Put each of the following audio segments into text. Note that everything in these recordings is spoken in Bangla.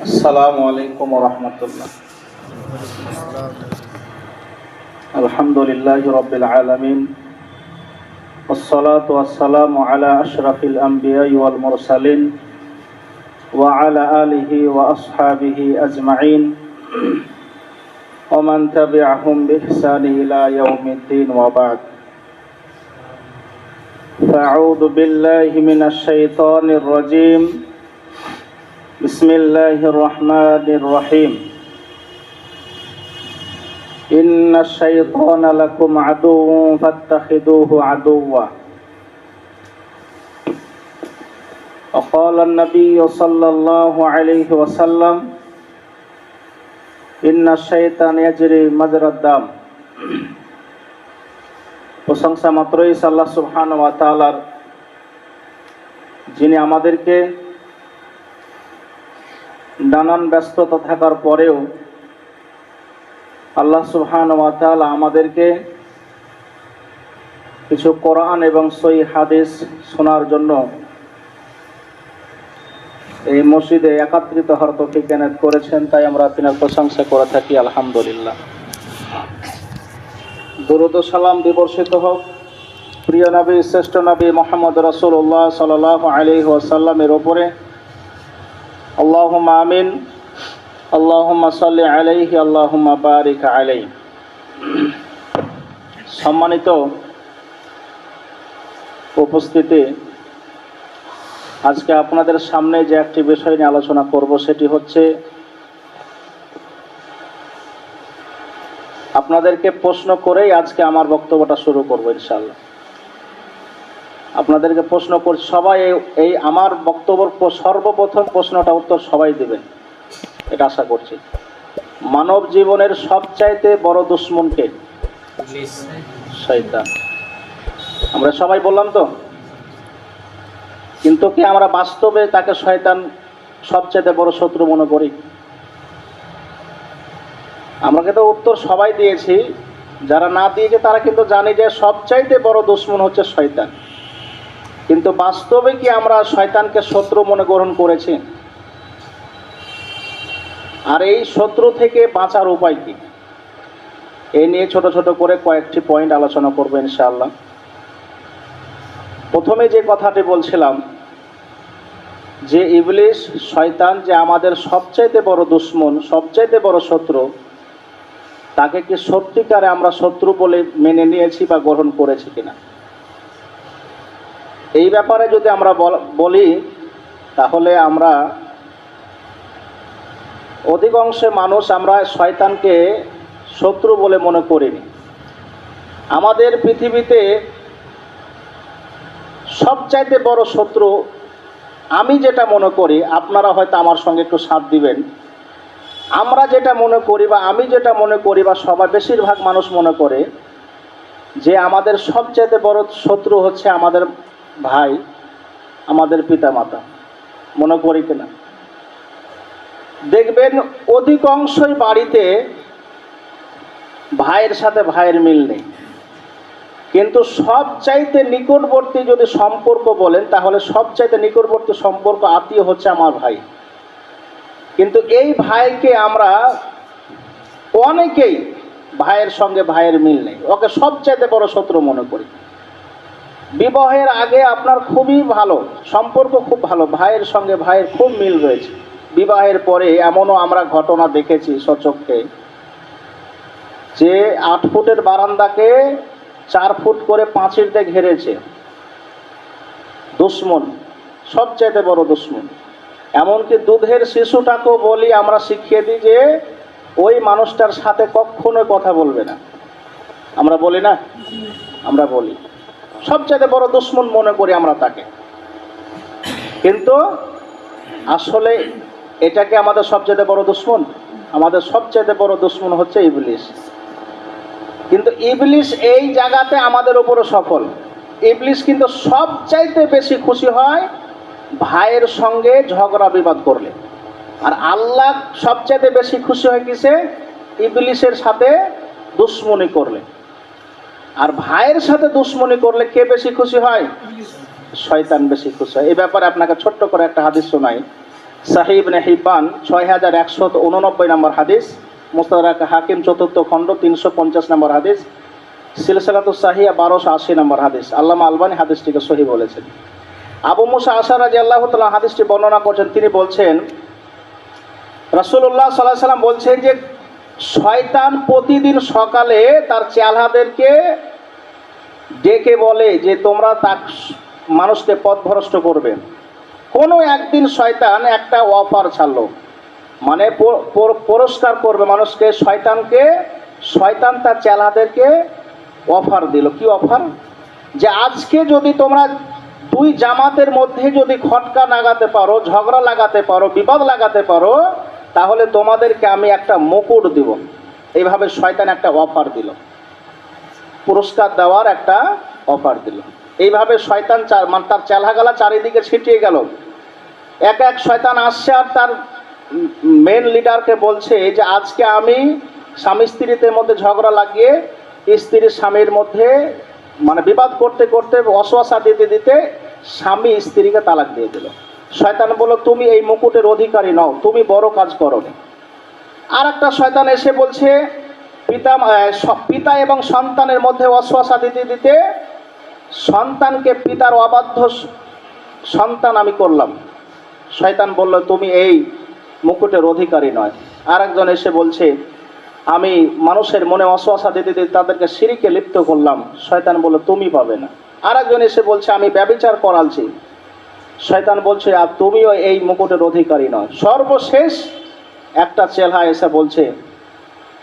আসসালামু আলাইকুম ওয়া রাহমাতুল্লাহ। আলহামদুলিল্লাহি রাব্বিল আলামিন ওয়াসসালাতু ওয়াসসালামু আলা আশরাফিল আমবিয়াই ওয়াল মুরসালিন ওয়া আলা আলিহি ওয়া আসহাবিহি আজমাইন ওয়া মান তাবি'আহুম বিইহসানি ইলা ইয়াউমিদ্দিন ওয়া বা'দ। ফাআউযু বিল্লাহি মিনাশ শাইতানির রাজীম। বিসমিল্লাহির রহমানির রহিম। ইন্নাশ শাইতানা লাকুম আদুউন ফাত্তাখিযুহু আদুওয়া। وقال النبي صلى الله عليه وسلم إن الشيطان يجري مجرى الدم। প্রশংসা মাত্রই আল্লাহ সুবহানাহু ওয়া তাআলার, যিনি আমাদেরকে নানান ব্যস্ততা থাকার পরেও আল্লাহ সুবহানাহু ওয়া তাআলা আমাদেরকে কিছু কোরআন এবং সহিহ হাদিস শোনার জন্য এই মসজিদে একত্রিত হওয়ার তৌফিক এনায়েত করেছেন, তাই আমরা তিনার প্রশংসা করে থাকি আলহামদুলিল্লাহ। দরুদ ও সালাম বিবর্ষিত হোক প্রিয় নবী, শ্রেষ্ঠ নবী মুহাম্মদ রাসূলুল্লাহ সাল্লাল্লাহু আলাইহি ওয়াসাল্লামের উপরে। আল্লাহুম্মা আমিন। আল্লাহুম্মা সাল্লি আলাইহি, আল্লাহুম্মা বারিক আলাইহি। সম্মানিত উপস্থিতি, আজকে আপনাদের সামনে যে একটি বিষয় নিয়ে আলোচনা করব সেটি হচ্ছে আপনাদেরকে প্রশ্ন করেই আজকে আমার বক্তব্যটা শুরু করব ইনশাআল্লাহ। আপনাদেরকে প্রশ্ন করছি, সবাই এই আমার বক্তব্যের সর্বপ্রথম প্রশ্নটা উত্তর সবাই দেবেন, এটা আশা করছি। মানব জীবনের সবচাইতে বড় দুশমন কে? শয়তান। আমরা সবাই বললাম তো, কিন্তু কি আমরা বাস্তবে তাকে শয়তান সবচাইতে বড় শত্রু মনে করি? আমরা কিন্তু উত্তর সবাই দিয়েছি, যারা না দিয়েছে তারা কিন্তু জানে যে সবচাইতে বড় দুশমন হচ্ছে শয়তান। কিন্তু বাস্তবে কি আমরা শয়তানকে শত্রু মনে গ্রহণ করেছি? আর এই শত্রু থেকে বাঁচার উপায় কি, এই নিয়ে ছোট ছোট করে কয়েকটি পয়েন্ট আলোচনা করবো ইনশাআল্লাহ। প্রথমে যে কথাটি বলছিলাম যে ইবলিস, শয়তান যে আমাদের সবচাইতে বড় দুশমন, সবচাইতে বড় শত্রু, তাকে কি সত্যিকারে আমরা শত্রু বলে মেনে নিয়েছি বা গ্রহণ করেছি কিনা, এই ব্যাপারে যদি আমরা বলি, তাহলে আমরা অধিকাংশ মানুষ আমরা শয়তানকে শত্রু বলে মনে করিনি। আমাদের পৃথিবীতে সবচাইতে বড় শত্রু আমি যেটা মনে করি, আপনারা হয়তো আমার সঙ্গে একটু সাথ দিবেন, আমরা যেটা মনে করি বা আমি যেটা মনে করি বা সবাই বেশিরভাগ মানুষ মনে করে যে আমাদের সবচাইতে বড় শত্রু হচ্ছে আমাদের ভাই, আমাদের পিতামাতা। মনে করি কিনা? দেখবেন অধিকাংশই বাড়িতে ভাইয়ের সাথে ভাইয়ের মিল নেই, কিন্তু সবচাইতে নিকটবর্তী যদি সম্পর্ক বলেন, তাহলে সবচাইতে নিকটবর্তী সম্পর্ক আত্মীয় হচ্ছে আমার ভাই। কিন্তু এই ভাইকে আমরা অনেকেই ভাইয়ের সঙ্গে ভাইয়ের মিল নেই, ওকে সবচাইতে বড় শত্রু মনে করি। বিবাহের আগে আপনার খুবই ভালো সম্পর্ক, খুব ভালো, ভাইয়ের সঙ্গে ভাইয়ের খুব মিল রয়েছে। বিবাহের পরে এমনও আমরা ঘটনা দেখেছি সচক্ষে যে 8 ফুটের বারান্দাকে 4 ফুট করে পাঁচিল দিয়ে ঘেরেছে। দুশমন, সবচাইতে বড় দুশমন। এমনকি দুধের শিশুটাকেও বলি, আমরা শিখিয়ে দিই যে ওই মানুষটার সাথে কখনো কথা বলবে না। আমরা বলি না? আমরা বলি সবচাইতে বড় দুশমন মনে করি আমরা তাকে। কিন্তু আসলে এটাকে আমাদের সবচাইতে বড় দুশমন? আমাদের সবচাইতে বড় দুশমন হচ্ছে ইবলিস। কিন্তু ইবলিস এই জায়গাতে আমাদের উপরে সফল। ইবলিস কিন্তু সবচাইতে বেশি খুশি হয় ভাইয়ের সঙ্গে ঝগড়া বিবাদ করলে, আর আল্লাহ সবচাইতে বেশি খুশি হয় কিসে? ইবলিসের সাথে দুশমনি করলে। আর ভাইয়ের সাথে দুশমনি করলে কে বেশি খুশি হয়? শয়তান বেশি খুশি হয়। এই ব্যাপারে আপনাকে ছোট্ট করে একটা হাদিস শোনাই। সাহিহ ইবনে হিব্বান 6189 নম্বর হাদিস, মুস্তাদরাক হাকিম 4th খণ্ড 350 নম্বর হাদিস, সিলসিলাতুস সাহিহা 1280 নম্বর হাদিস। আল্লামা আলবানী হাদিসটিকে সহিহ বলেছেন। আবু মুসা আশআরী রাদিয়াল্লাহু তাআলা হাদিসটি বর্ণনা করছেন। তিনি বলছেন, রাসূলুল্লাহ সাল্লাল্লাহু আলাইহি ওয়াসাল্লাম বলছেন যে শয়তান প্রতিদিন সকালে তার চেলাদেরকে ডেকে বলে যে তোমরা মানুষকে পথভ্রষ্ট করবে। কোনো একদিন শয়তান একটা অফার ছাড়লো, মানে পুরস্কার করবে মানুষকে। শয়তান তার চেলাদেরকে অফার দিল। কি অফার? যে আজকে যদি তোমরা দুই জামাতের মধ্যে যদি খটকা লাগাতে পারো, ঝগড়া লাগাতে পারো, বিবাদ লাগাতে পারো, তাহলে তোমাদেরকে আমি একটা মুকুট দিব। এইভাবে শয়তান একটা অফার দিল, পুরস্কার দেওয়ার একটা অফার দিল। এইভাবে শয়তান তার চেলাগালা চারিদিকে ছিটিয়ে গেল। এক এক শয়তান আসছে আর তার মেন লিডারকে বলছে যে আজকে আমি স্বামী স্ত্রীদের মধ্যে ঝগড়া লাগিয়ে স্ত্রীর স্বামীর মধ্যে মানে বিবাদ করতে করতে অশ্বাসা দিতে দিতে স্বামী স্ত্রীকে তালাক দিয়ে দিল। শয়তান বলল তুমি এই মুকুটের অধিকারী নও, তুমি বড় কাজ করোনি। আর একটা শয়তান এসে বলছে পিতা এবং সন্তানের মধ্যে অশ্বাসা দিতে দিতে সন্তানকে পিতার অবাধ্য সন্তান আমি করলাম। শয়তান বলল তুমি এই মুকুটের অধিকারী নয়। আর একজন এসে বলছে আমি মানুষের মনে অশ্বাসা দিতে দিতে তাদেরকে শিরকে লিপ্ত করলাম। শয়তান বলল তুমি পাবে না। আর একজন এসে বলছে আমি ব্যভিচার করালছি। শয়তান বলছে আর তুমিও এই মুকুটের অধিকারী নয়। সর্বশেষ একটা চেলা এসে বলছে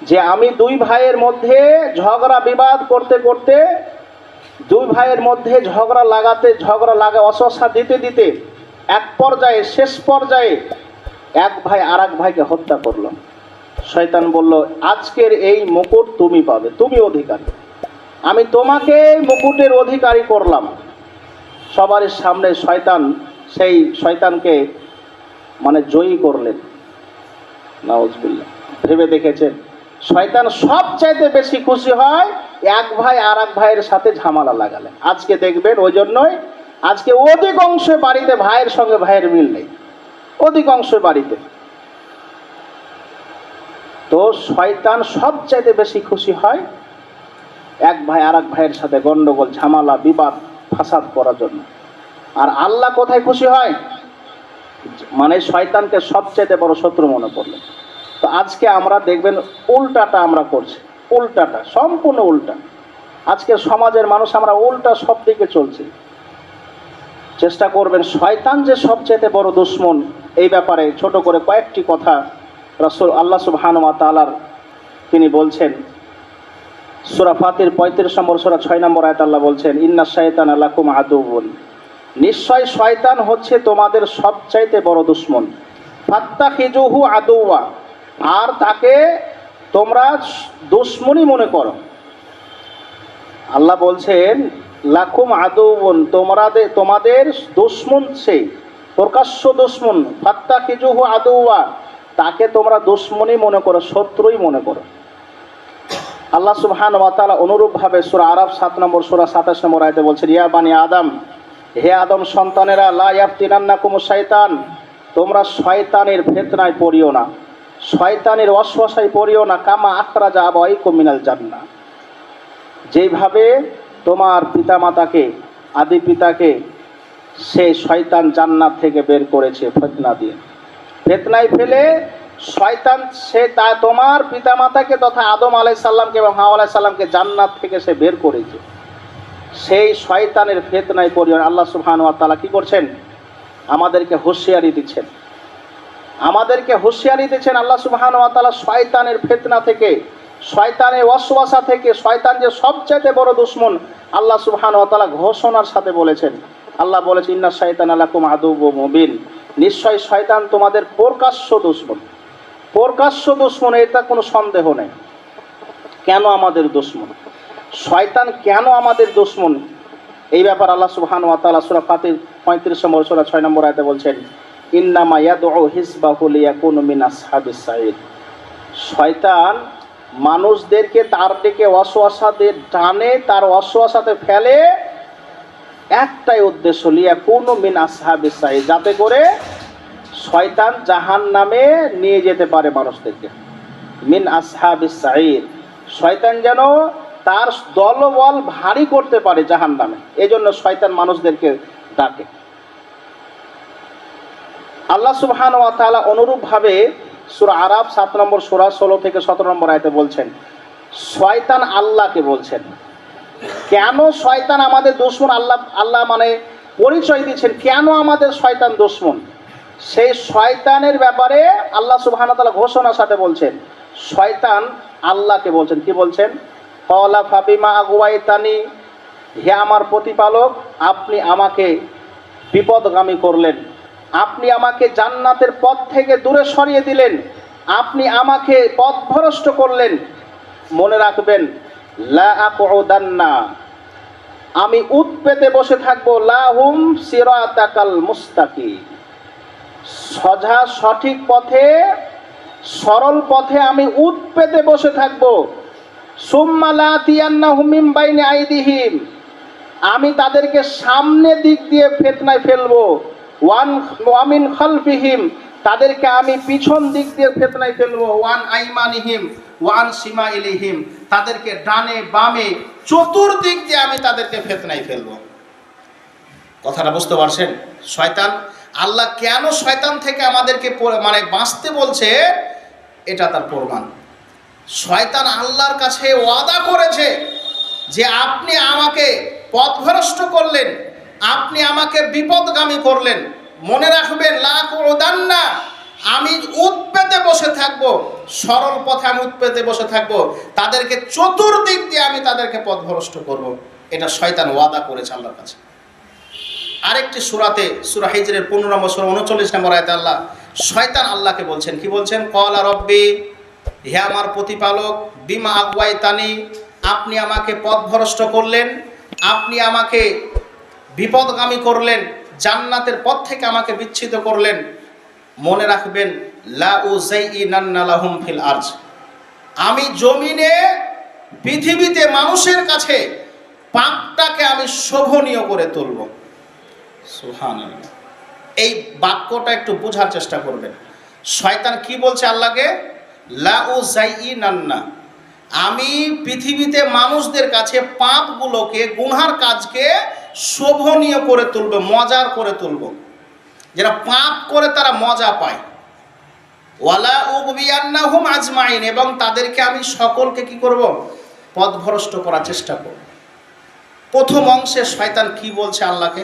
যে আমি দুই ভাইয়ের মধ্যে ঝগড়া বিবাদ করতে করতে, দুই ভাইয়ের মধ্যে ঝগড়া লাগা অশ্বাসা দিতে দিতে এক পর্যায়ে শেষ পর্যায়ে এক ভাই আর এক ভাইকে হত্যা করলো। শয়তান বলল আজকের এই মুকুট তুমি পাবে, তুমি অধিকারী, আমি তোমাকে মুকুটের অধিকারী করলাম। সবার সামনে শয়তান সেই শয়তানকে মানে জয়ী করলেন। নাউজুবিল্লাহ। ভেবে দেখেছেন শয়তান সবচাইতে বেশি খুশি হয় এক ভাই আর এক ভাইয়ের সাথে ঝামেলা লাগালে। আজকে দেখবেন ওই জন্যই আজকে অধিকাংশ বাড়িতে ভাইয়ের সঙ্গে ভাইয়ের মিল নেই, অধিকাংশ বাড়িতে। তো শয়তান সবচাইতে বেশি খুশি হয় এক ভাই আর এক ভাইয়ের সাথে গন্ডগোল, ঝামেলা, বিবাদ, ফাসাদ করার জন্য। আর আল্লাহ কোথায় খুশি হয়? মানে শয়তানকে সবচাইতে বড় শত্রু মনে করলেন। তো আজকে আমরা দেখবেন উল্টাটা আমরা করছি, উল্টাটা, সম্পূর্ণ উল্টা। আজকে সমাজের মানুষ আমরা উল্টা সব দিকে চলছি। চেষ্টা করবেন শয়তান যে সবচাইতে বড় দুশমন, এই ব্যাপারে ছোট করে কয়েকটি কথা রাসূল আল্লাহ সুবহানাহু ওয়া তাআলার তিনি বলছেন। সূরা ফাতির 35 নম্বর সূরা 6 নম্বর আয়াত আল্লাহ বলছেন ইন্না শাইতানা লাকুম আদুউন, নিশ্চয় শয়তান হচ্ছে তোমাদের সবচাইতে বড় দুশমন। ফাত্তাখিজুহু আদুওয়া, আর তাকে তোমরা দুশমনই মনে করো। আল্লাহ বলছেন লাকুম আদুউন, তোমাদের দুশমন সেই প্রকাশ্য দুশমন। ফাত্তাখিজুহু আদুওয়া, তাকে তোমরা দুশমনই মনে করো, শত্রুই মনে করো। আল্লাহ সুবহানাহু ওয়া তাআলা অনুরূপভাবে সূরা আরাফ 7 নম্বর সূরা 27 নম্বর আয়াতে বলছেন ইয়া বানি আদম, হে আদম সন্তানেরা, লা ইয়াফতিনান্নাকুমুশ শাইতান, তোমরা শয়তানের ফিতনায় পড়িও না, শয়তানের ওয়াসওয়াসায় পড়িও না। কামা আখরাজা আবাইকুম মিনাল জান্নাহ, যেইভাবে তোমার পিতামাতাকে, আদি পিতাকে সে শয়তান জান্নাত থেকে বের করেছে ফিতনা দিয়ে, ফিতনায় ফেলে শয়তান সে তোমার পিতামাতাকে তথা আদম আলাইহিস সালামকে এবং হাওয়া আলাইহিস সালামকে জান্নাত থেকে সে বের করেছে। সেই শয়তানের ফিতনায় পড়িও না। আল্লাহ সুবহানাহু ওয়া তাআলা কি করছেন? আমাদেরকে হুঁশিয়ারি দিচ্ছেন, আমাদেরকে হুঁশিয়ারি দিচ্ছেন আল্লাহ সুবহানাহু ওয়া তাআলা শয়তানের ফিতনা থেকে, শয়তানের ওয়াসওয়াসা থেকে। শয়তান যে সবচেয়ে বড় দুশমন আল্লাহ সুবহানাহু ওয়া তাআলা ঘোষণার সাথে বলেছেন। আল্লাহ বলেছেন ইন্না শাইতানা লাকুম আদুউম মুবিন, নিশ্চয় শয়তান তোমাদের প্রকাশ্য দুশমন, প্রকাশ্য দুশমন, এটা কোনো সন্দেহ নেই। কেন আমাদের দুশমন? শয়তান কেন আমাদের দুশমন? এই ব্যাপার আল্লাহ সুবহানাহু ওয়া তাআলা সূরা ফাতির 35 নম্বর সূরা 6 নম্বর আয়াতে বলছেন ইন্নামা ইয়াদউ হিসবাহু লিয়াকুনু মিন আসহাবিস সাঈদ, শয়তান মানুষদেরকে তার দিকে ওয়াসওয়াসাতে টানে, তার ওয়াসওয়াসাতে ফেলে একটাই উদ্দেশ্য, লিয়াকুনু মিন আসহাবিস সাঈদ, যাতে করে শয়তান জাহান্নামে নিয়ে যেতে পারে মানুষদেরকে। মিন আসহাবিস সাঈর, শয়তান যেন তার দলবল ভারী করতে পারে জাহান্নামে, এজন্য শয়তান মানুষদেরকে ডাকে। আল্লাহ সুবহানাহু ওয়া তাআলা অনুরূপভাবে সূরা আরাফ 7 নম্বর সূরা 16 থেকে 17 নম্বর আয়াতে বলছেন, শয়তান আল্লাহকে বলছেন। কেন শয়তান আমাদের দুশমন? আল্লাহ মানে পরিচয় দিচ্ছেন কেন আমাদের শয়তান দুশমন। সেই শয়তানের ব্যাপারে আল্লাহ সুবহানাহু ওয়া তাআলা ঘোষণার সাথে বলছেন, শয়তান আল্লাহকে বলছেন, কি বলছেন? ক্বালা ফাবিমা আগওয়াইতানি, হে আমার প্রতিপালক, আপনি আমাকে বিপদগামী করলেন, আপনি আমাকে জান্নাতের পথ থেকে দূরে সরিয়ে দিলেন, আপনি আমাকে পথভ্রষ্ট করলেন। মনে রাখবেন, লা আকুদান্না, আমি উৎ পেতে বসে থাকবো, লাহুম সিরাতাকাল মুস্তাকিম, সোজা সঠিক পথে, সরল পথে আমি উৎ পেতে বসে থাকবো। সুম্মা লাতিয়ান্নাহুম মিন বাইনি আইদিহিম, আমি তাদেরকে সামনে দিক দিয়ে ফিতনায় ফেলবো। ওয়া মিন খালফিহিম, তাদেরকে আমি পিছন দিক দিয়ে ফিতনায় ফেলবো। ওয়ান আইমানিহিম ওয়ান শিমাইলিহিম, তাদেরকে ডানে বামে চতুর্দিক দিয়ে আমি তাদেরকে ফিতনায় ফেলবো। কথাটা বুঝতে পারছেন? শয়তান, আল্লাহ কেন শয়তান থেকে আমাদেরকে মানে বাঁচতে বলছে, এটা তার প্রমাণ। শয়তান আল্লাহর কাছে ওয়াদা করেছে যে আপনি আমাকে পথভ্রষ্ট করলেন, আপনি আমাকে বিপদগামী করলেন। মনে রাখবেন, লাকুদান্না, আমি উৎ পেতে বসে থাকবো, সরল পথে আমি উৎ পেতে বসে থাকবো, তাদেরকে চতুর্দিক দিয়ে আমি তাদেরকে পথভ্রষ্ট করব। এটা শয়তান ওয়াদা করেছে আল্লাহর কাছে। আরেকটি সূরাতে, সূরা হিজরের 15 নম্বর সূরা 39 নম্বর আয়াতে আল্লাহ শয়তান আল্লাহকে বলছেন, কি বলছেন? ক্বালা রব্বি, হে আমার প্রতিপালক, বিমা আগওয়াইতানি, আপনি আমাকে পথভ্রষ্ট করলেন, আপনি আমাকে বিপদগামী করলেন, জান্নাতের পথ থেকে আমাকে বিচ্ছিত করলেন। মনে রাখবেন, লা উযাইনান্না লাহুম ফিল আরজ, আমি জমিনে পৃথিবীতে মানুষের কাছে পাপটাকে আমি শোভনীয় করে তুলব। সুবহানাল্লাহ। এই বাক্যটা একটু বোঝার চেষ্টা করবেন। শয়তান কি বলছে আল্লাহকে? লা উযাইনান্না, আমি পৃথিবীতে মানুষদের কাছে পাপগুলোকে, গুনহার কাজকে শোভনীয় করে তুলব, মজার করে তুলব, যারা পাপ করে তারা মজা পায়। ওয়ালা উগবিয়ান্নাহুম আজমাইন, এবং তাদেরকে আমি সকলকে কি করব? পথভ্রষ্ট করার চেষ্টা করব। প্রথম অংশে শয়তান কি বলছে আল্লাহকে?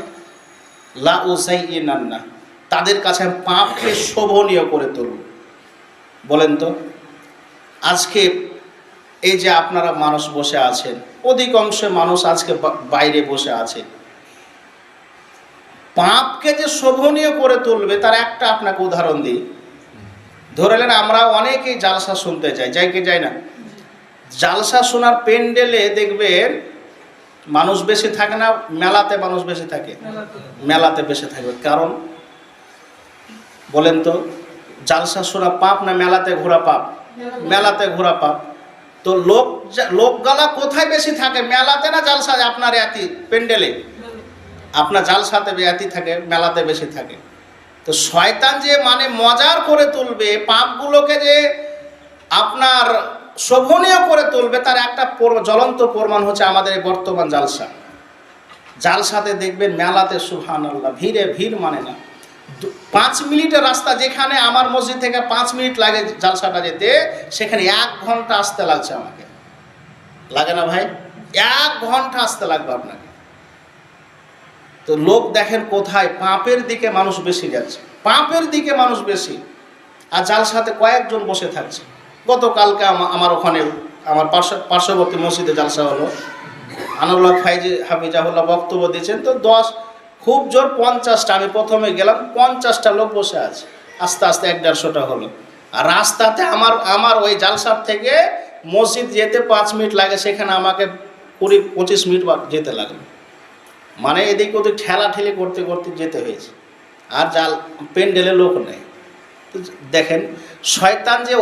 লা উযাইনান্না, তাদের কাছে আমি পাপকে শোভনীয় করে তুলব। বলেন তো, আজকে এই যে আপনারা মানুষ বসে আছেন, অধিকাংশ মানুষ আজকে বাইরে বসে আছে, পাপকে যে শোভনীয় করে তুলবে তার একটা আপনাকে উদাহরণ দিই। ধরে নেন আমরা অনেকেই জালসা শুনতে যাই কি যাই না? জালসা শোনার প্যান্ডেলে দেখবেন মানুষ বেশি থাকে না, মেলাতে মানুষ বেশি থাকে? মেলাতে বেশি থাকবে। কারণ বলেন তো, জালসা শোনা পাপ না মেলাতে ঘোরা পাপ? মেলাতে ঘোরা পাপ। তো লোকগালা কোথায় বেশি থাকে, মেলাতে না জালসায়? আপনার এতি প্যান্ডেলে আপনার জালসাতে বেয়াতি থাকে, মেলাতে বেশি থাকে। তো শয়তান যে মানে মজার করে তুলবে, পাপগুলোকে যে আপনার শোভনীয় করে তুলবে, তার একটা জ্বলন্ত প্রমাণ হচ্ছে আমাদের বর্তমান জালসা। জালসাতে দেখবেন মেলাতে সুবহানাল্লাহ ভিড় মানে না। 5 মিনিটের রাস্তা, যেখানে আমার মসজিদ থেকে 5 মিনিট লাগে জালসাটা যেতে, সেখানে 1 ঘন্টা আসতে লাগছে আমাকে। লাগে না ভাই? 1 ঘন্টা আসতে লাগবে আপনাকে। তো লোক দেখেন কোথায়, পাপের দিকে মানুষ বেশি যাচ্ছে, পাপের দিকে মানুষ বেশি, আর জালসাতে কয়েকজন বসে থাকছে। গতকালকে আমার ওখানে আমার পার্শ্ববর্তী মসজিদে জালসা হলো, আনারুল্লাহ ফাইজি হাফিজাহুল্লাহ বক্তব্য দিয়েছেন। তো 10 খুব জোর 50টা, আমি প্রথমে গেলাম, 50টা লোক বসে আছে। আস্তে আস্তে 1-150টা হলো। আর রাস্তাতে আমার ওই জালসার থেকে মসজিদ যেতে 5 মিনিট লাগে, সেখানে আমাকে 20-25 মিনিট যেতে লাগলো। মানে এদিক ওদিক ঠেলাঠেলি করতে করতে যেতে হয়েছে। আর প্যান্ডেলে লোক নেই। তো দেখেন, শয়তান যে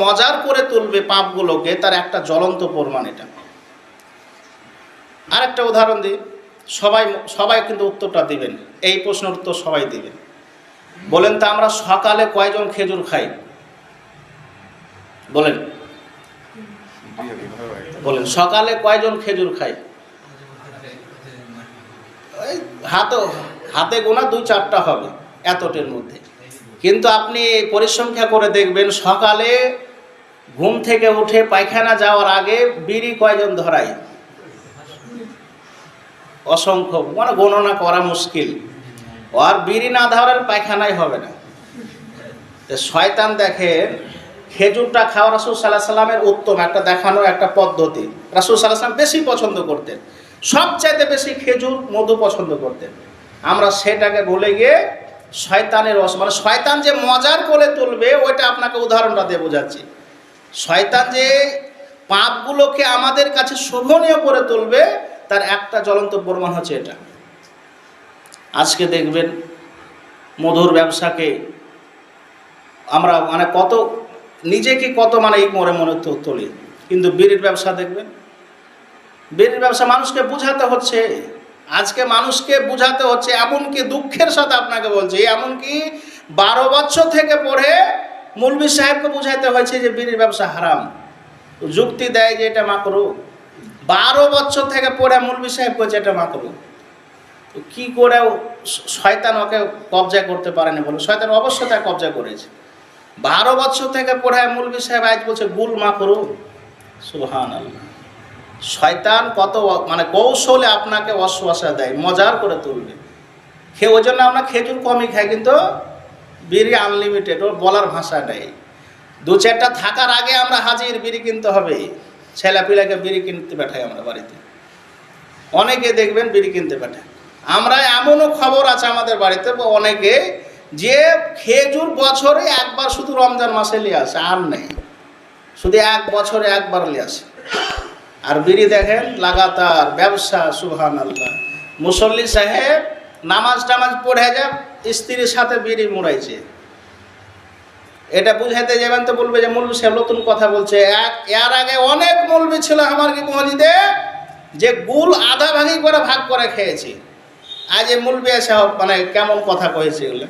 মজার করে তুলবে পাপগুলোকে, তার একটা জ্বলন্ত প্রমাণ এটা। আর একটা উদাহরণ দিই, সবাই কিন্তু উত্তরটা দিবেন, এই প্রশ্নের উত্তর সবাই দিবেন। বলেন তো আমরা সকালে কয়জন খেজুর খাই? বলেন বলেন সকালে কয়জন খেজুর খাই? হাতে গোনা 2-4টা হবে এতটের মধ্যে। কিন্তু আপনি পরিসংখ্যা করে দেখবেন সকালে ঘুম থেকে উঠে পায়খানা যাওয়ার আগে বিড়ি কয়জন ধরাই? অসংখ্য, মানে গণনা করা মুশকিল। আর বিড়ি না ধরার পায়খানাই হবে না। শয়তান দেখেন খেজুরটা খাওয়া রাসূল সাল্লাল্লাহু আলাইহি সাল্লামের উত্তম একটা দেখানো একটা পদ্ধতি। রাসূল সাল্লাল্লাহু আলাইহি সাল্লাম বেশি পছন্দ করতেন, সবচাইতে বেশি খেজুর মধু পছন্দ করতেন। আমরা সেটাকে ভুলে গিয়ে শয়তানের মানে শয়তান যে মজার করে তুলবে ওইটা আপনাকে উদাহরণটা দিয়ে বোঝাচ্ছি। শয়তান যে পাপগুলোকে আমাদের কাছে শোভনীয় করে তুলবে তার একটা জ্বলন্ত প্রমাণ হচ্ছে এটা। আজকে দেখবেন মধুর ব্যবসাকে আমরা মানে কত নিজেকে কত মানে এই মনে তুলি, কিন্তু বিড়ির ব্যবসা দেখবেন, বিড়ির ব্যবসা মানুষকে বুঝাতে হচ্ছে। আজকে মানুষকে বুঝাতে হচ্ছে, এমনকি দুঃখের সাথে আপনাকে বলছি, এমনকি 12 বছর থেকে পড়ে মৌলভী সাহেবকে বুঝাইতে হয়েছে যে বিড়ির ব্যবসা হারাম। যুক্তি দেয় যে এটা মাকরুহ। 12 বছর থেকে পড়ে মৌলভী সাহেব করেছে এটা মাকরুহ। তো কী করে শয়তান ওকে কবজা করতে পারেনি? বলো, শয়তান অবশ্যই তা কবজা করেছে। 12 বছর থেকে পড়ে মৌলভী সাহেব আজ বলছে গুল মাকরুহ। সুবহানাল্লাহ। শয়তান কত মানে কৌশলে আপনাকে ওয়াসওয়াসা দেয়, মজার করে তুলবে। ওই জন্য আমরা খেজুর কমই খাই, কিন্তু বিড়ি আনলিমিটেড, ওর বলার ভাষা নেই। 2-4টা থাকার আগে আমরা হাজির, বিড়ি কিনতে হবে। ছেলেপিলাকে বিড়ি কিনতে পাঠাই আমরা বাড়িতে, অনেকে দেখবেন বিড়ি কিনতে পাঠায়। আমরা এমনও খবর আছে আমাদের বাড়িতে অনেকে যে খেজুর বছরে একবার শুধু রমজান মাসে নিয়ে আসে, আর নেই, শুধু 1 বছরে একবার নিয়ে আসে। আর বিড়ি দেখেন লাগাতার ব্যবসা। সুবহানাল্লাহ। মুসল্লি সাহেব নামাজ টামাজ পড়ে যায়, স্ত্রীর সাথে বিড়ি মুড়াইছে। এটা বুঝাইতে যাবেন তো বলবে যে মৌলভী সাহেব নতুন কথা বলছে। এর আগে অনেক মৌলভী ছিল আমার কি মসজিদে যে গুল আধা ভাগি করে ভাগ করে খেয়েছি। আজ এই মৌলভী এসে মানে কেমন কথা কয়েছে এগুলো।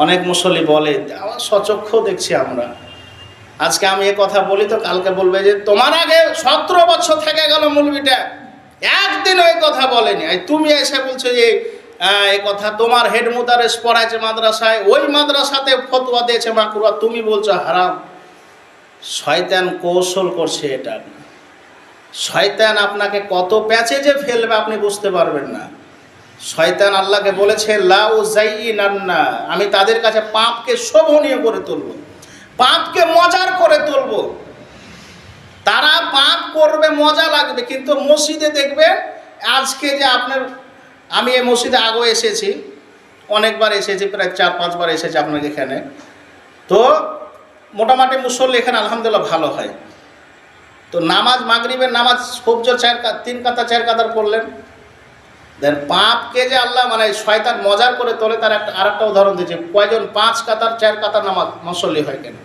অনেক মুসল্লি বলে, আমার সচক্ষু দেখছি আমরা। আজকে আমি এ কথা বলি তো কালকে বলবে যে তোমার আগে 17 বছর থেকে গেল মৌলভীটা একদিন ওই কথা বলেনি, তুমি এসে বলছো যে এই কথা। তোমার হেড মুদারেস পড়াইছে মাদ্রাসায়, ওই মাদ্রাসাতে ফতোয়া দিয়েছে মাকরুহ, তুমি বলছো হারাম। শয়তান কৌশল করছে এটা। শয়তান আপনাকে কত প্যাচে যে ফেলবে আপনি বুঝতে পারবেন না। শয়তান আল্লাহকে বলেছে লা উযায়্যিনান্না, আমি তাদের কাছে পাপকে শোভনীয় করে তুলব, পাপকে মজার করে তুলব। তারা পাপ করবে, মজা লাগবে। কিন্তু মসজিদে দেখবেন আজকে যে আপনার, আমি এই মসজিদে আগেও এসেছি, অনেকবার এসেছি, প্রায় 4-5 বার এসেছি আপনার এখানে। তো মোটামুটি মুসল্লি এখানে আলহামদুলিল্লাহ ভালো হয়। তো নামাজ, মাগরিবের নামাজ ফজর 3 কাতার 4 কাতার পড়লেন, দেন পাপকে যে আল্লাহ মানে শয়তান মজার করে তোলে তার আরেকটা উদাহরণ দিয়েছে। কয়জন 5 কাতার 4 কাতার নামাজ মুসল্লি হয় কেন?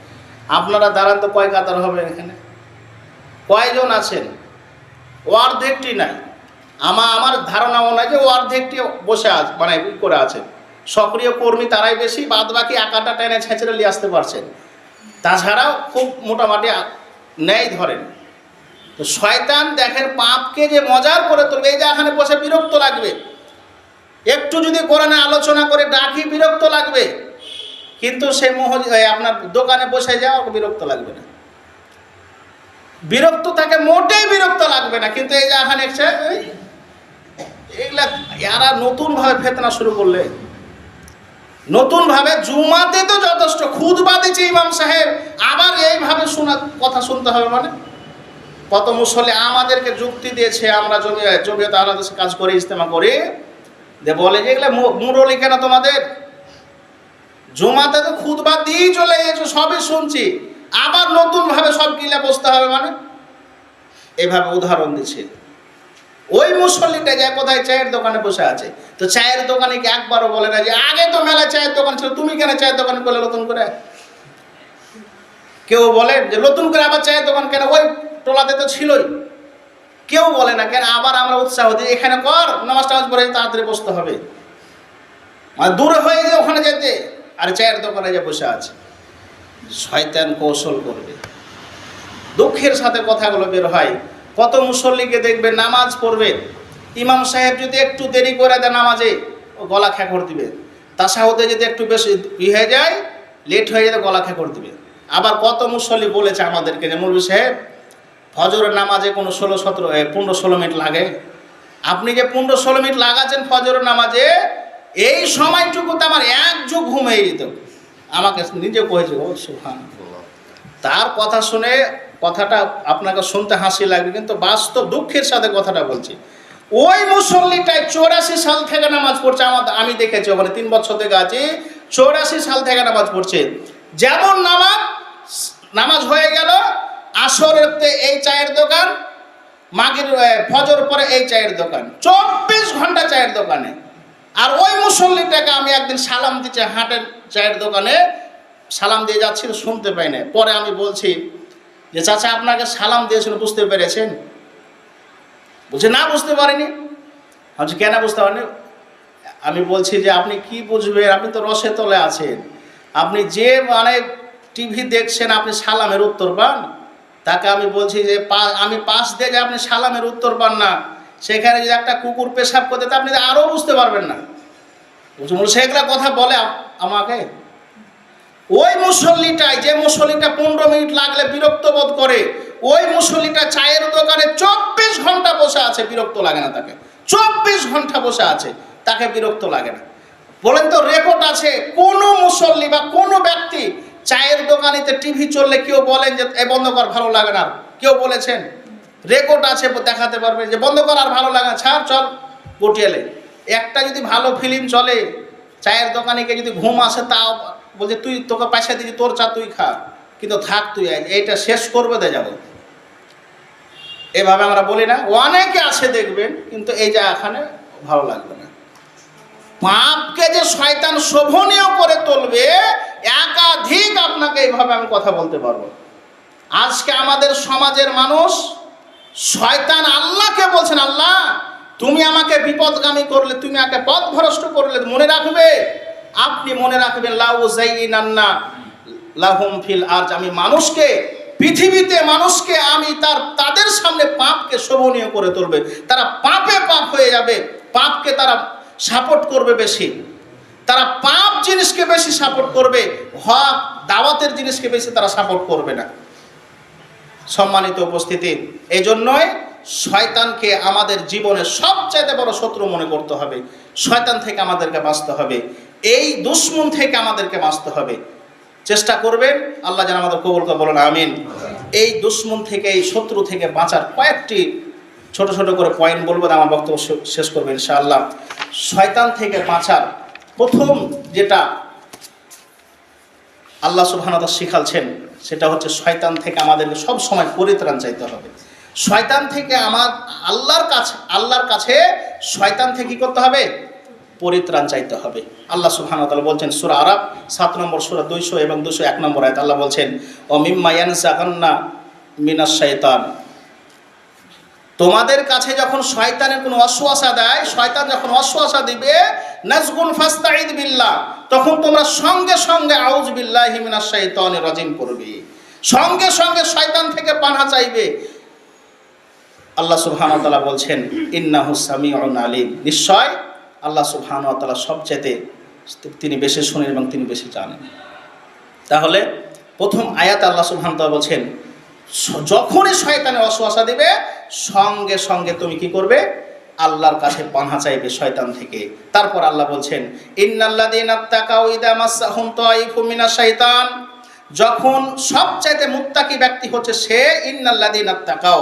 আপনারা দাঁড়ান তো, কয় কাতার হবে এখানে? কয়জন আছেন? অর্ধেকটি নাই। আমার ধারণাও নাই যে অর্ধেকটি বসে আছে, মানে করে আছে। সক্রিয় কর্মী তারাই বেশি, বাদ বাকি একাটা টেনে ছেঁচড়ে নিয়ে আসতে পারছেন। তাছাড়াও খুব মোটামুটি নেই ধরেন। তো শয়তান দেখেন পাপকে যে মজার করে তুলবে। এই যে এখানে বসে বিরক্ত লাগবে, একটু যদি কোরআনে আলোচনা করে ডাকি বিরক্ত লাগবে, কিন্তু সে আপনার দোকানে বসে যাওয়া বিরক্ত লাগবে না। বিরক্ত তাকে মোটেই বিরক্ত লাগবে না। কিন্তু এই যে এখানে এগুলা এরা নতুনভাবে ফেতনা শুরু করলে, নতুনভাবে জুমাতে তো যথেষ্ট খুতবা দিচ্ছে ইমাম সাহেব, আবার এইভাবে কথা শুনতে হবে। মানে কত মুসল্লি আমাদেরকে যুক্তি দিয়েছে, আমরা জমিয়ত আহলাদিস কাজ করে ইজতেমা করি, যে বলে যে এগুলো মুরলি কেন তোমাদের? জুমাতে তো খুতবা দিয়েই চলে গেছো, সবই শুনছি, আবার নতুনভাবে সব গিলা বসতে হবে। মানে এভাবে উদাহরণ দিচ্ছে। ওই মুসল্লিটা যে কোথায় চায়ের দোকানে বসে আছে, তো চায়ের দোকানে কি একবারও বলে না যে আগে তো মেলা চায়ের দোকান ছিল, তুমি কেন চায়ের দোকান করলে নতুন করে? কেউ বলে যে নতুন করে আবার চায়ের দোকান কেন? ওই টোলাতে তো ছিলই। কেউ বলে না কেন? আবার আমরা উৎসাহ দিই, এখানে কর, নামাজ টামাজ পড়ে তাড়াতাড়ি বসতে হবে। মানে দূরে হয়ে গিয়ে ওখানে যেতে, আর চায়ের দোকানে যে বসে আছে। শয়তান কৌশল করবে, দুঃখের সাথে কথাগুলো বের হয়। কত মুসল্লিকে দেখবে নামাজ পড়বে, ইমাম সাহেব যদি একটু দেরি করে দেয় নামাজে, ও গলা খেকড় দিবে। তাশাহুদে যদি একটু বেশি হয়ে যায়, লেট হয়ে যেতে গলা খেকড় দিবে। আবার কত মুসল্লি বলেছে আমাদেরকে যে মৌলভী সাহেব ফজরের নামাজে কোনো 15-16 মিনিট লাগে। আপনি যে 15-16 মিনিট লাগাচ্ছেন ফজরের নামাজে, এই সময়টুকুতে আমার এক যুগ ঘুমিয়ে যেত। আমাকে নিজে কয়েছে, ও সুবহানাল্লাহ। তার কথা শুনে কথাটা আপনাকে শুনতে হাসি লাগবে, কিন্তু বাস্তব দুঃখের সাথে কথাটা বলছি। ওই মুসল্লিটাই 84 সাল থেকে নামাজ পড়ছে। আমি দেখেছি, ওখানে 3 বছর থেকে আছি, 84 সাল থেকে নামাজ পড়ছে। যেমন নামাজ হয়ে গেল, আসরেতে এই চায়ের দোকান, মাগরিব ফজর পরে এই চায়ের দোকান, 24 ঘন্টা চায়ের দোকানে। আর ওই মুসল্লিটাকে আমি একদিন সালাম দিচ্ছি হাটের চায়ের দোকানে, সালাম দিয়ে যাচ্ছিল, শুনতে পাই না। পরে আমি বলছি যে চাচা আপনাকে সালাম দিয়েছিল, বুঝতে পেরেছেন? বলছে না, বুঝতে পারিনি। বলছি কেন বুঝতে পারেনি? আমি বলছি যে আপনি কি বুঝবেন, আপনি তো রসে তলে আছেন। আপনি যে মানে টিভি দেখছেন, আপনি সালামের উত্তর পান। তাকে আমি বলছি যে আমি পাশ দিয়ে যে আপনি সালামের উত্তর পান না, সেখানে যদি একটা কুকুর পেশাব করতে, তা আপনি আরও বুঝতে পারবেন না। বলছি সেগুলা কথা বলে আমাকে। ওই মুসল্লিটাই, যে মুসল্লিটা 15 মিনিট লাগলে বিরক্ত বোধ করে, ওই মুসল্লিটা চায়ের দোকানে 24 ঘন্টা বসে আছে, বিরক্ত লাগে না তাকে। 24 ঘন্টা বসে আছে, তাকে বিরক্ত লাগে না। বলেন তো, রেকর্ড আছে কোনো মুসল্লি বা কোনো ব্যক্তি চায়ের দোকানেতে টিভি চললে কেউ বলেন যে এ বন্ধ কর, ভালো লাগে না? কেউ বলেছেন? রেকর্ড আছে, দেখাতে পারবে যে বন্ধ কর, আর ভালো লাগে না, ছাড়, চল পটিয়ালে। একটা যদি ভালো ফিল্ম চলে, চায়ের দোকানে গিয়ে যদি ঘুম আসে, তাও বলছে তুই, তোকে পয়সা দিচ্ছি, তোর চা তুই খা, কিন্তু থাক তুই, এইটা শেষ করবে দে যাবো। এভাবে আমরা বলি না? অনেকে আছে দেখবেন, কিন্তু এই যা এখানে ভালো লাগবে না। পাপকে যে শয়তান শোভনীয় করে তুলবে, একাধিক আপনাকে এইভাবে আমি কথা বলতে পারবো। আজকে আমাদের সমাজের মানুষ, শয়তান আল্লাহকে বলছেন, আল্লাহ তুমি আমাকে বিপদগামী করলে, তুমি আমাকে পথভ্রষ্ট করলে, মনে রাখবে, আপনি মনে রাখবেন, লাউ যাইনান্না লাহুম ফিল আরজ, আমি মানুষকে পৃথিবীতে, মানুষকে আমি তাদের সামনে পাপকে শোভনীয় করে তুলবে। তারা পাপে পাপ হয়ে যাবে, পাপকে তারা সাপোর্ট করবে বেশি, তারা পাপ জিনিসকে বেশি সাপোর্ট করবে, হক দাওয়াতের জিনিসকে বেশি তারা সাপোর্ট করবে না। সম্মানিত উপস্থিতি, এই জন্যই শয়তানকে আমাদের জীবনের সবচাইতে বড় শত্রু মনে করতে হবে। শয়তান থেকে আমাদেরকে বাঁচতে হবে, এই দুশ্মন থেকে আমাদেরকে বাঁচতে হবে। চেষ্টা করবেন, আল্লাহ যেন আমাদের কবুল করে, বলেন আমিন। এই দুশ্মন থেকে, এই শত্রু থেকে বাঁচার কয়েকটি ছোট ছোট করে পয়েন্ট বলবো, আমার বক্তব্য শেষ করবো ইনশাআল্লাহ। শয়তান থেকে বাঁচার প্রথম যেটা আল্লাহ সুবহানাহু ওয়া তাআলা শিখাচ্ছেন, সেটা হচ্ছে শয়তান থেকে আমাদেরকে সব সময় পরিত্রাণ চাইতে হবে। শয়তান থেকে আল্লাহর কাছে শয়তান থেকে কি করতে হবে? পরিত্রাণ চাইতে হবে। আল্লাহ সুবহানাহু ওয়া তাআলা বলছেন সূরা আরাফ 7 নম্বর সূরা 200 এবং 201 নম্বর আয়াত, আল্লাহ বলছেন ও মিম্মা ইয়ানজাগান্না মিনাশ শাইতান, তোমাদের কাছে যখন শয়তানের কোনো ওয়াসওয়াসা দেয়, শয়তান যখন ওয়াসওয়াসা দিবে, নাজগুন ফাস্তাঈদ বিল্লাহ, তখন তোমরা সঙ্গে সঙ্গে আউযু বিল্লাহি মিনাশ শাইতানির রাজিম পড়বে, সঙ্গে সঙ্গে শয়তান থেকে পানাহ চাইবে। আল্লাহ সুবহানাহু ওয়া তাআলা বলছেন ইন্নাহু সামিউন আলিম, নিশ্চয় আল্লাহ সুবহানাহু ওয়া তাআলা সবচেয়ে তিনি বেশি শুনেন এবং তিনি বেশি জানেন। তাহলে প্রথম আয়াত আল্লাহ সুবহানাহু ওয়া তাআলা বলছেন, যখনই শয়তানের ওয়াসওয়াসা দিবে, সঙ্গে সঙ্গে তুমি কি করবে? আল্লাহর কাছে পানাহ চাইবে শয়তান থেকে। তারপর আল্লাহ বলছেন ইন্নাল্লাযীনা তাকাউ ইযা মাসসাহুম তাঈফুম মিনাশ শাইতান, যখন সবচাইতে মুত্তাকি ব্যক্তি হচ্ছে সে, ইন্নাল্লাযীনা তাকাউ,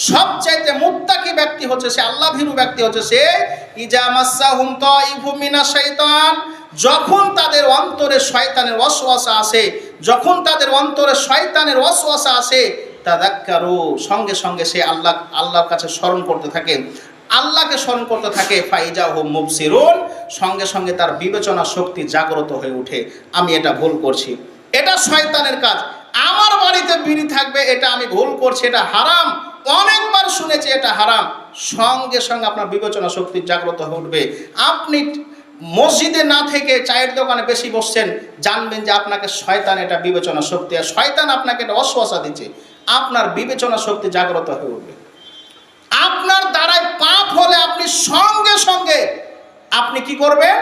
সবচাইতে মুত্তাকি ব্যক্তি হচ্ছে সে, আল্লাহ ভীরু ব্যক্তি হচ্ছে সে, ইযা মাসসাহুম তাঈফুম মিনাশ শাইতান, যখন তাদের অন্তরে শয়তানের ওয়াসওয়াসা আসে, যখন তাদের অন্তরে শয়তানের ওয়াসওয়াসা আসে, তাযাক্কারু, সঙ্গে সঙ্গে সে আল্লাহর কাছে স্মরণ করতে থাকে, আল্লাহকে স্মরণ করতে থাকে, ফাইজা হুম মুবসিরুন, সঙ্গে সঙ্গে তার বিবেচনা শক্তি জাগ্রত হয়ে ওঠে, আমি এটা ভুল করছি, এটা শয়তানের কাজ, আমার বাড়িতে বিড়ি থাকবে, এটা আমি ভুল করছি, এটা হারাম, অনেকবার শুনেছি এটা হারাম। সঙ্গে সঙ্গে আপনার বিবেচনা শক্তি জাগ্রত হয়ে উঠবে, আপনি মসজিদে না থেকে চায়ের দোকানে বেশি বসছেন, জানবেন যে আপনাকে শয়তান এটা বিবেচনা শক্তি, আর শয়তান আপনাকে এটা অশ্বাসা দিচ্ছে, আপনার বিবেচনা শক্তি জাগ্রত হয়ে উঠবে। আপনার দ্বারাই পাপ হলে আপনি সঙ্গে সঙ্গে আপনি কি করবেন?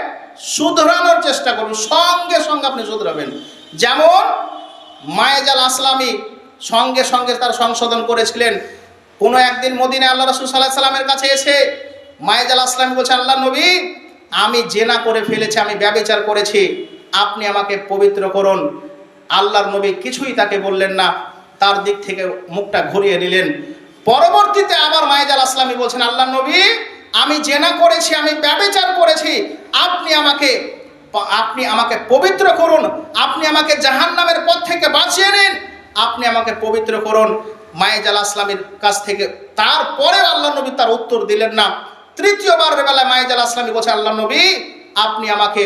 শুধরানোর চেষ্টা করবেন, সঙ্গে সঙ্গে আপনি শুধরাবেন। যেমন মায়েজাল আসলামী সঙ্গে সঙ্গে তার সংশোধন করেছিলেন। কোনো একদিন মদিনায় আল্লাহ রাসূল সাল্লাল্লাহু আলাইহি সাল্লামের কাছে এসে মায়েজাল আসলামী বলছেন, আল্লাহ নবী, আমি জেনা করে ফেলেছি, আমি ব্যভিচার করেছি, আপনি আমাকে পবিত্র করুন। আল্লাহর নবী কিছুই তাকে বললেন না, তার দিক থেকে মুখটা ঘুরিয়ে নিলেন। পরবর্তীতে আবার মায়েজাল আসলামী বলছেন, আল্লাহ নবী, আমি জেনা করেছি, আমি ব্যভিচার করেছি, আপনি আমাকে পবিত্র করুন, আপনি আমাকে জাহান্নামের পথ থেকে বাঁচিয়ে নিন, আপনি আমাকে পবিত্র করুন। মায়েজাল আসলামীর কাছ থেকে তারপরেও আল্লাহ নবী তার উত্তর দিলেন না। তৃতীয়বারের বেলায় মায়েজাল আসলামী বলছে, আল্লাহ নবী, আপনি আমাকে